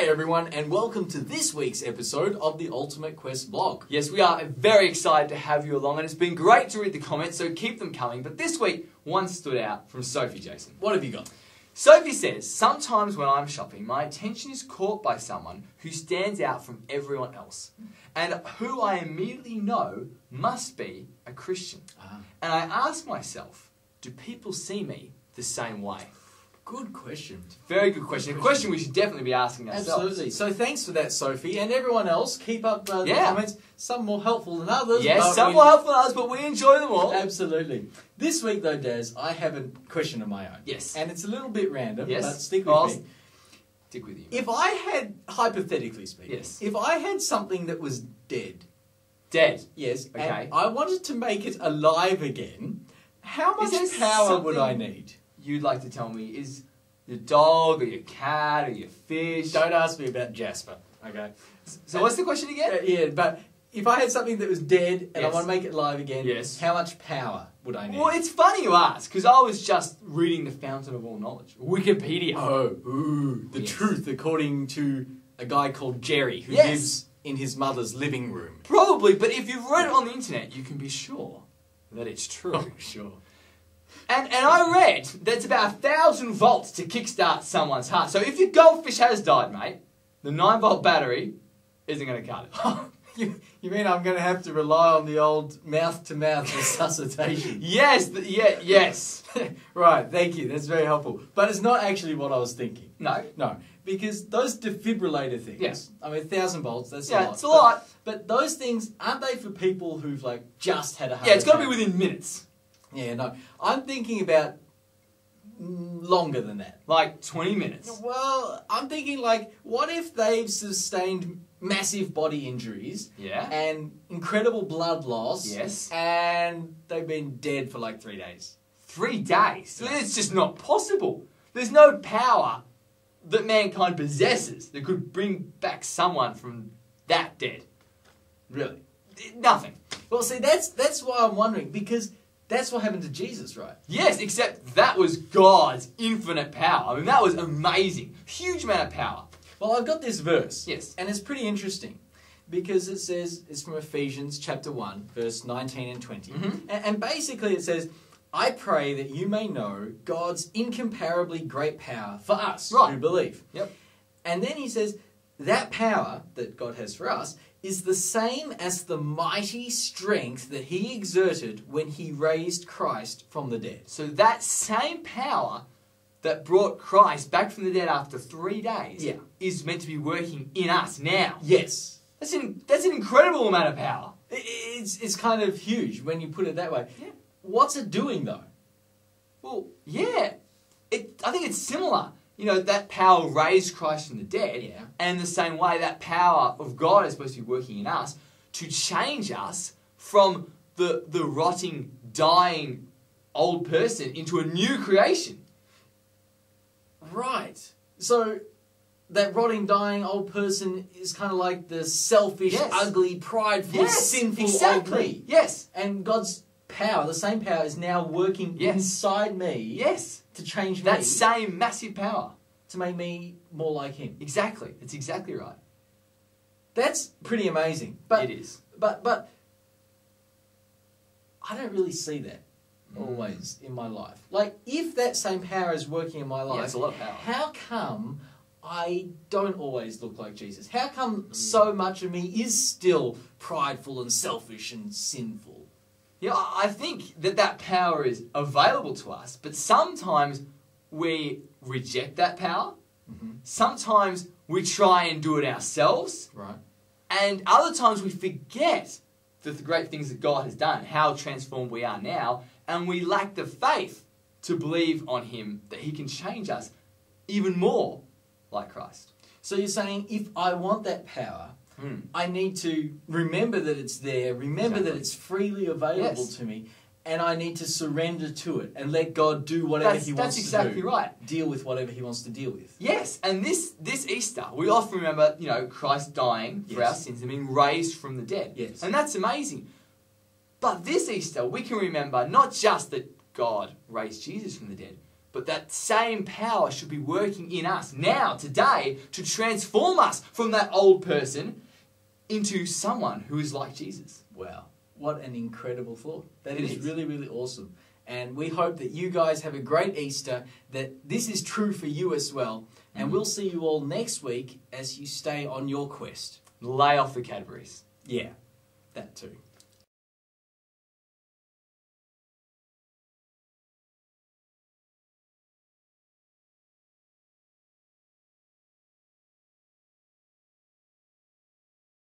Hi everyone, and welcome to this week's episode of the Ultimate Quest blog. Yes, we are very excited to have you along, and it's been great to read the comments, so keep them coming. But this week, one stood out from Sophie, Jason. What have you got? Sophie says, sometimes when I'm shopping, my attention is caught by someone who stands out from everyone else, and who I immediately know must be a Christian. And I ask myself, do people see me the same way? Good question. Very good question. A question we should definitely be asking ourselves. Absolutely. So thanks for that, Sophie, and everyone else. Keep up the comments. Some more helpful than others. Yes, some more helpful than others, but we enjoy them all. Absolutely. This week, though, Daz, I have a question of my own. Yes. And it's a little bit random, yes. but stick with me. Stick with you. If I had, hypothetically speaking, yes. if I had something that was dead. Dead? Yes. Okay. And I wanted to make it alive again, how much power would I need? You'd like to tell me is your dog or your cat or your fish? Don't ask me about Jasper, okay? So what's the question again? Yeah, but if I had something that was dead and yes. I want to make it alive again, yes. how much power would I need? Well, it's funny you ask, because I was just reading the Fountain of All Knowledge, Wikipedia. The truth according to a guy called Jerry who yes. lives in his mother's living room. Probably, but if you've read it on the internet, you can be sure that it's true. Oh, sure. And I read that's about 1,000 volts to kickstart someone's heart. So if your goldfish has died, mate, the 9-volt battery isn't going to cut it. You mean I'm going to have to rely on the old mouth-to-mouth resuscitation? Yes, yes. Right, thank you. That's very helpful. But it's not actually what I was thinking. No. No, because those defibrillator things, yes. I mean, 1,000 volts, that's a lot. Yeah, it's a lot. But those things, aren't they for people who've, like, just had a heart attack? Yeah, it's got to be within minutes. Yeah, no. I'm thinking about longer than that. Like 20 minutes. Well, I'm thinking, like, what if they've sustained massive body injuries and incredible blood loss and they've been dead for like 3 days? 3 days? It's just not possible. There's no power that mankind possesses that could bring back someone from that dead. Really? Nothing. Well, see, that's why I'm wondering, because that's what happened to Jesus, right? Yes, except that was God's infinite power. I mean, that was amazing. Huge amount of power. Well, I've got this verse. Yes. And it's pretty interesting because it says, it's from Ephesians chapter 1, verse 19 and 20. And basically it says, I pray that you may know God's incomparably great power for us who believe. Yep. And then he says, that power that God has for us is the same as the mighty strength that he exerted when he raised Christ from the dead. So that same power that brought Christ back from the dead after 3 days is meant to be working in us now. Yes. That's an incredible amount of power. It's kind of huge when you put it that way. Yeah. What's it doing though? Well, yeah. I think it's similar. You know, that power raised Christ from the dead, and the same way that power of God is supposed to be working in us to change us from the rotting, dying old person into a new creation. Right. So that rotting, dying old person is kind of like the selfish, ugly, prideful, sinful old me. Yes. And God's power, the same power, is now working inside me. Yes. To change me. That same massive power. To make me more like him. Exactly. That's exactly right. That's pretty amazing. But, it is. But I don't really see that always in my life. Like, if that same power is working in my life, it's a lot of power. How come I don't always look like Jesus? How come so much of me is still prideful and selfish and sinful? Yeah, I think that power is available to us, but sometimes we reject that power. Sometimes we try and do it ourselves. Right. And other times we forget the great things that God has done, how transformed we are now, and we lack the faith to believe on Him that He can change us even more like Christ. So you're saying, if I want that power, I need to remember that it's there, remember that it's freely available to me, and I need to surrender to it and let God do whatever He wants to do. That's exactly right. Deal with whatever He wants to deal with. Yes, and this Easter, we often remember, Christ dying for our sins and being raised from the dead. Yes. And that's amazing. But this Easter, we can remember not just that God raised Jesus from the dead, But that same power should be working in us now, today, to transform us from that old person into someone who is like Jesus. Wow. What an incredible thought. That It is is. really, really awesome. And we hope that you guys have a great Easter, that this is true for you as well. And we'll see you all next week as you stay on your quest. Lay off the Cadburys. Yeah, that too.